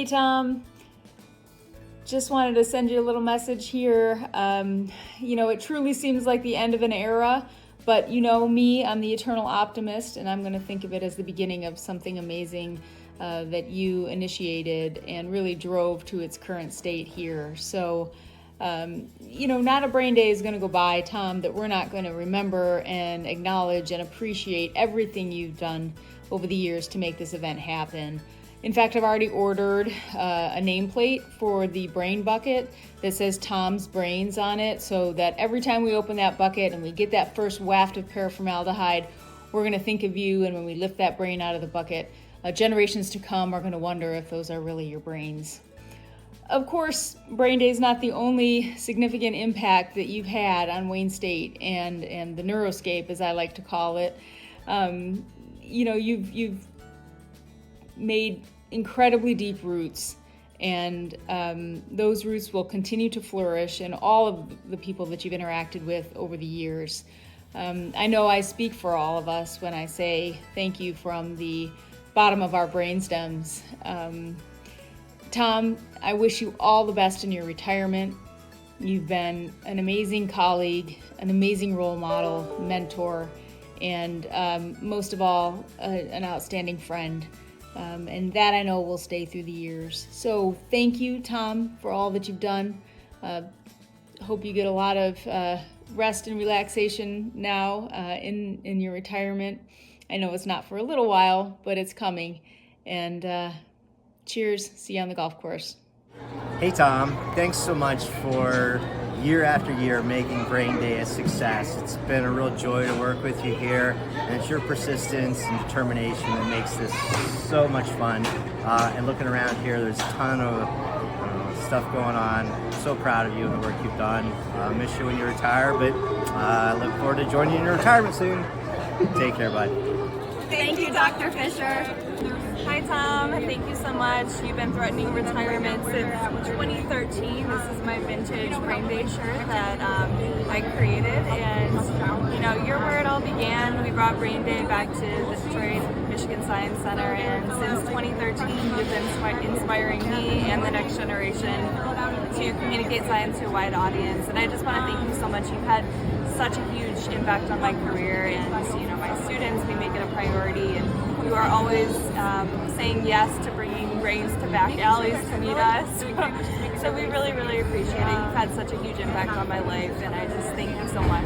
Hey, Tom. Just wanted to send you a little message here. It truly seems like the end of an era, but you know me, I'm the eternal optimist, and I'm going to think of it as the beginning of something amazing that you initiated and really drove to its current state here. So, not a brain day is going to go by, Tom, that we're not going to remember and acknowledge and appreciate everything you've done over the years to make this event happen. In fact, I've already ordered a nameplate for the brain bucket that says Tom's Brains on it, so that every time we open that bucket and we get that first waft of paraformaldehyde, we're going to think of you, and when we lift that brain out of the bucket, generations to come are going to wonder if those are really your brains. Of course, Brain Day is not the only significant impact that you've had on Wayne State and the neuroscape, as I like to call it. You've made incredibly deep roots, and those roots will continue to flourish in all of the people that you've interacted with over the years. I know I speak for all of us when I say thank you from the bottom of our brainstems. Tom, I wish you all the best in your retirement. You've been an amazing colleague, an amazing role model, mentor, and most of all, an outstanding friend. And that I know will stay through the years. So thank you, Tom, for all that you've done. Hope you get a lot of rest and relaxation now in your retirement. I know it's not for a little while, but it's coming. And cheers. See you on the golf course. Hey, Tom. Thanks so much for year after year making Brain Day a success. It's been a real joy to work with you here, and it's your persistence and determination that makes this so much fun. And looking around here, there's a ton of stuff going on. I'm so proud of you and the work you've done. Miss you when you retire, but I look forward to joining you in your retirement soon. Take care, bud. Thank you, Dr. Fischer. Hi, Tom. Thank you so much. You've been threatening retirement since 2013. This is my vintage Brain Day shirt that I created, and you're where it all began. We brought Brain Day back to the Detroit, Michigan Science Center, and since 2013, you've been inspiring me and the next generation to communicate science to a wide audience. And I just want to thank you so much. You've had such a huge impact on my career, and my students. We make it a priority, and you are always saying yes to bringing brains to back alleys to meet us. So we really, really appreciate it. You've had such a huge impact on my life, and I just thank you so much.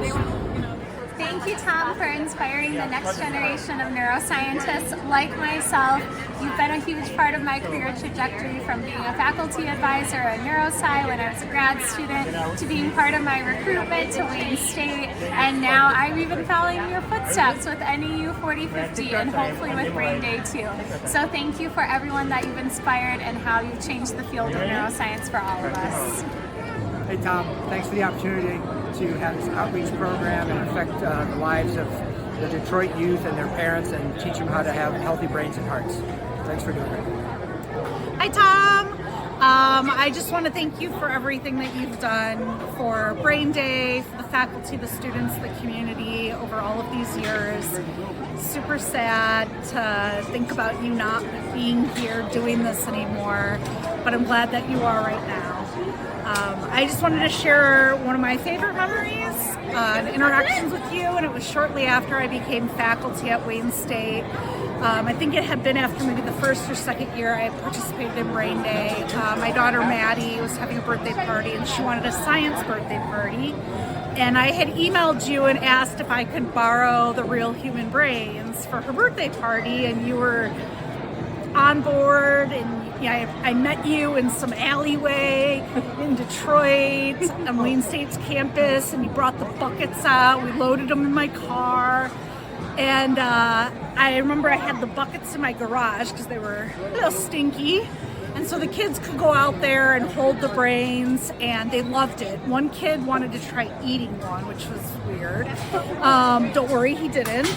Thank you, Tom, for inspiring the next generation of neuroscientists like myself. You've been a huge part of my career trajectory, from being a faculty advisor at Neurosci when I was a grad student, to being part of my recruitment to Wayne State, and now I'm even following your footsteps with NEU 4050 and hopefully with Brain Day too. So thank you for everyone that you've inspired and how you've changed the field of neuroscience for all of us. Hey, Tom, thanks for the opportunity to have this outreach program and affect the lives of the Detroit youth and their parents and teach them how to have healthy brains and hearts. Thanks for doing it. Hi, Tom. I just want to thank you for everything that you've done for Brain Day, for the faculty, the students, the community over all of these years. Super sad to think about you not being here doing this anymore, but I'm glad that you are right now. I just wanted to share one of my favorite memories and interactions with you, and it was shortly after I became faculty at Wayne State. I think it had been after maybe the first or second year I had participated in Brain Day. My daughter Maddie was having a birthday party, and she wanted a science birthday party. And I had emailed you and asked if I could borrow the real human brains for her birthday party, and you were on board, and I met you in some alleyway in Detroit on Wayne State's campus, and you brought the buckets out. We loaded them in my car, and I remember I had the buckets in my garage because they were a little stinky, and so the kids could go out there and hold the brains, and they loved it. One kid wanted to try eating one, which was weird. Don't worry, he didn't.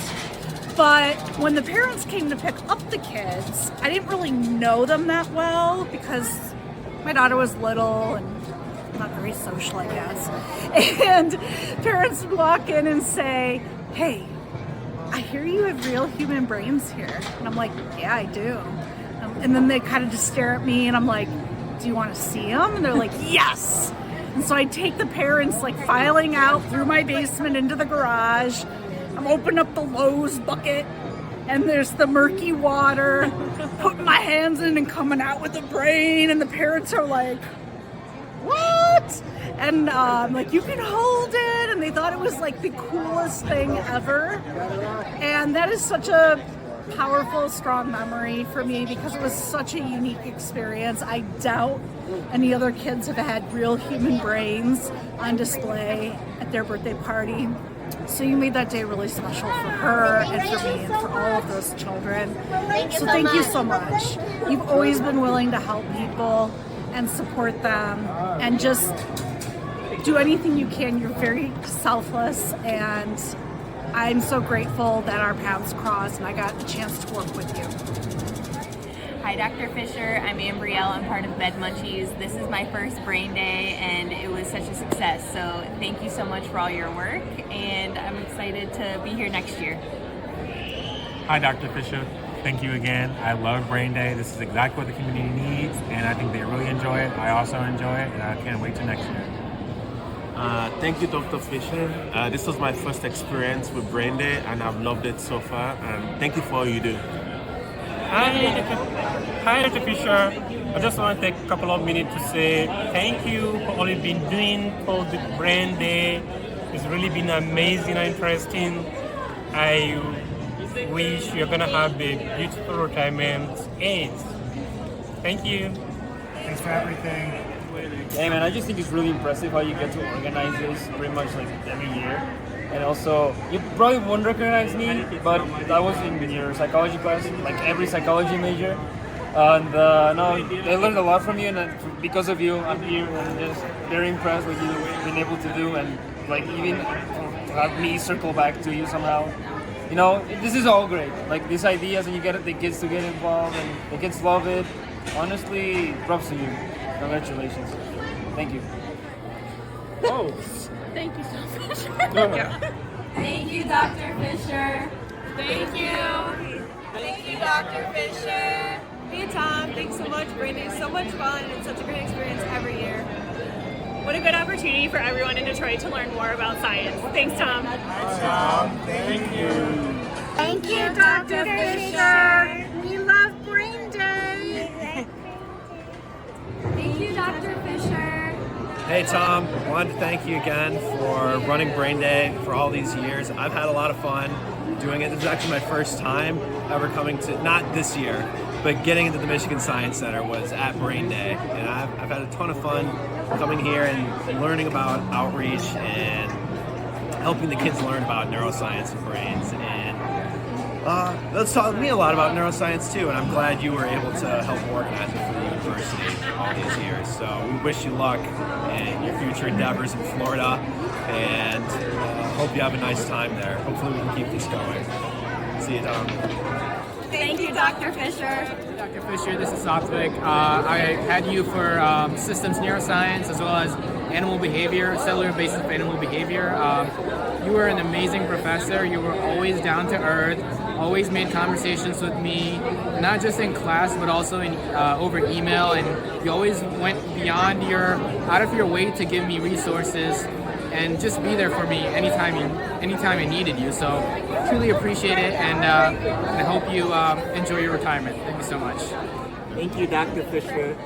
But when the parents came to pick up the kids, I didn't really know them that well because my daughter was little and not very social, I guess. And parents would walk in and say, "Hey, I hear you have real human brains here." And I'm like, "Yeah, I do." And then they kind of just stare at me and I'm like, do you want to see them? And they're like, yes. And so I take the parents like filing out through my basement into the garage. I'm opening up the Lowe's bucket and there's the murky water, putting my hands in and coming out with the brain. And the parents are like, what? And I'm like, you can hold it. And they thought it was like the coolest thing ever. And that is such a powerful, strong memory for me because it was such a unique experience. I doubt any other kids have had real human brains on display at their birthday party. So you made that day really special for her and for me and for all of those children. So thank you so much. You've always been willing to help people and support them and just do anything you can. You're very selfless, and I'm so grateful that our paths crossed and I got the chance to work with you. Hi, Dr. Fischer. I'm Ambrielle. I'm part of Med Munchies. This is my first brain day, and it was such a success. So thank you so much for all your work, and I'm excited to be here next year. Hi, Dr. Fischer. Thank you again. I love Brain Day. This is exactly what the community needs, and I think they really enjoy it. I also enjoy it, and I can't wait till next year. Thank you, Dr. Fischer. This was my first experience with Brain Day, and I've loved it so far. And thank you for all you do. Hi, Dr. Fischer. I just want to take a couple of minutes to say thank you for all you've been doing for the Brain Day. It's really been amazing and interesting. I wish you're going to have a beautiful retirement age. Thank you. Thanks for everything. Hey man, I just think it's really impressive how you get to organize this pretty much like every year. And also, you probably won't recognize me, but I was in your psychology class, like every psychology major. And no, I learned a lot from you, and because of you, I'm here and just very impressed with you've been able to do, and like even have me circle back to you somehow. You know, this is all great. Like these ideas, and you get the kids to get involved, and the kids love it. Honestly, props to you. Congratulations. Thank you. Oh. Thank you so much. Thank you, Dr. Fischer. Thank you. Thank you, Dr. Fischer. Hey, Tom. Thanks so much. Brain Day is so much fun, and it's such a great experience every year. What a good opportunity for everyone in Detroit to learn more about science. Thanks, Tom. Thank you. Thank you, Dr. Fischer. We love Brain Day. Thank you, Dr. Fischer. Hey Tom, wanted to thank you again for running Brain Day for all these years. I've had a lot of fun doing it. This is actually my first time ever coming to, not this year, but getting into the Michigan Science Center was at Brain Day. And I've had a ton of fun coming here and learning about outreach and helping the kids learn about neuroscience and brains. And that's taught me a lot about neuroscience too, and I'm glad you were able to help organize it for the university all these years. So we wish you luck in your future endeavors in Florida, and hope you have a nice time there. Hopefully we can keep this going. See you, Tom. Thank you, Dr. Fischer. Dr. Fischer, this is Satvik. I had you for systems neuroscience as well as animal behavior, cellular basis of animal behavior. You were an amazing professor. You were always down to earth, always made conversations with me, not just in class, but also in over email. And you always went beyond out of your way to give me resources and just be there for me anytime I needed you. So truly appreciate it, and I hope you enjoy your retirement. Thank you so much. Thank you, Dr. Fischer.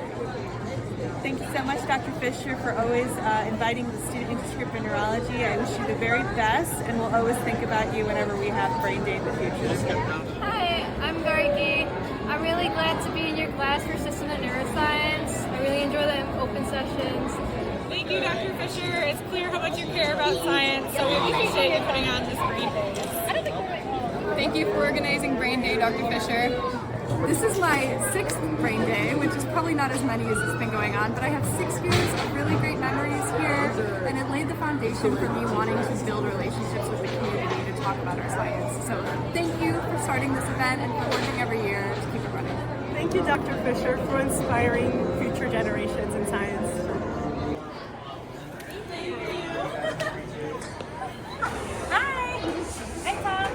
Thank you so much, Dr. Fischer, for always inviting the student into group in neurology. I wish you the very best, and we'll always think about you whenever we have Brain Day in the future. Hi, I'm Gargi. I'm really glad to be in your class for Systems and Neuroscience. I really enjoy the open sessions. Thank you, Dr. Fischer. It's clear how much you care about science, so we appreciate you putting on this Brain Day. Thank you for organizing Brain Day, Dr. Fischer. This is my 6th Brain Day, which is probably not as many as it's been going on, but I have 6 years of really great memories here, and it laid the foundation for me wanting to build relationships with the community to talk about our science. So thank you for starting this event and for working every year to keep it running. Thank you, Dr. Fischer, for inspiring future generations in science. Hi. Hi, Tom.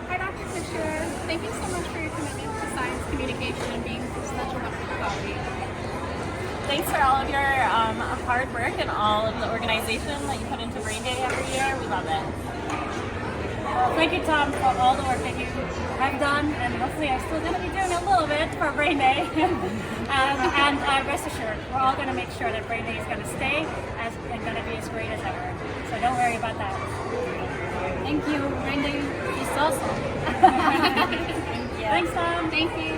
Hi, Dr. Fischer. Thank you so much for your commitment to science communication and being all of the organization that you put into Brain Day every year. We love it. Thank you, Tom, for all the work that you have done, and hopefully I'm still going to be doing a little bit for Brain Day. and rest assured, we're all going to make sure that Brain Day is going to stay and going to be as great as ever. So don't worry about that. Thank you. Brain Day is awesome. Thanks, Tom. Thank you.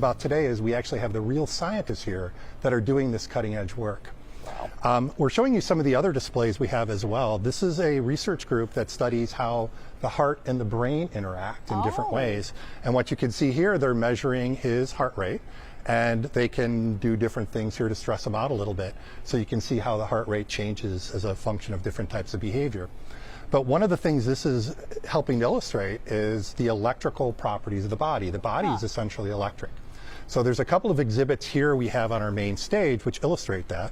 about today is we actually have the real scientists here that are doing this cutting edge work. We're showing you some of the other displays we have as well. This is a research group that studies how the heart and the brain interact in different ways. And what you can see here, they're measuring his heart rate, and they can do different things here to stress him out a little bit. So you can see how the heart rate changes as a function of different types of behavior. But one of the things this is helping to illustrate is the electrical properties of the body. The body is essentially electric. So there's a couple of exhibits here we have on our main stage which illustrate that.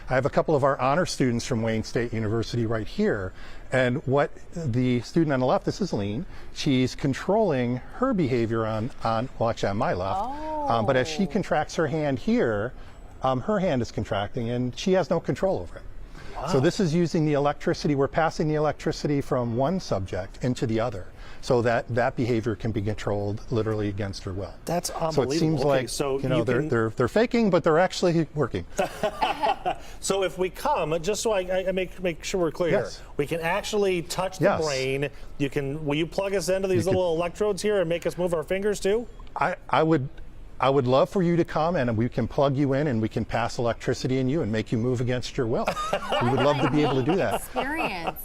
I have a couple of our honor students from Wayne State University right here. And what the student on the left, this is Lean, she's controlling her behavior on well, actually on my left. But as she contracts her hand here, her hand is contracting and she has no control over it. So this is using the electricity. We're passing the electricity from one subject into the other, so that behavior can be controlled literally against her will. That's unbelievable. So it seems like so you know they're faking, but they're actually working. So if we come, just so I make sure we're clear, Yes. we can actually touch the brain. Will you plug us into these little electrodes here and make us move our fingers too? I would love for you to come and we can plug you in and we can pass electricity in you and make you move against your will. We would love to be able to do that. Experience.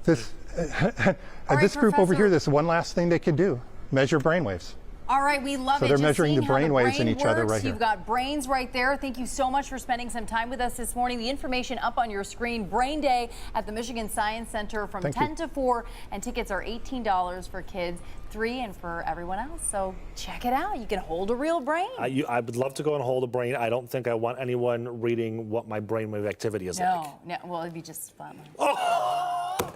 This group over here, there's one last thing they could do: measure brainwaves. All right, we love So it. they're Just measuring seeing the how brain waves in brain each other works. right here. You've got brains right there. Thank you so much for spending some time with us this morning. The information up on your screen. Brain Day at the Michigan Science Center from 10 to 4, and tickets are $18 for kids, $3 and for everyone else. So check it out. You can hold a real brain. I would love to go and hold a brain. I don't think I want anyone reading what my brainwave activity is like. No, well, it'd be just fun. Oh!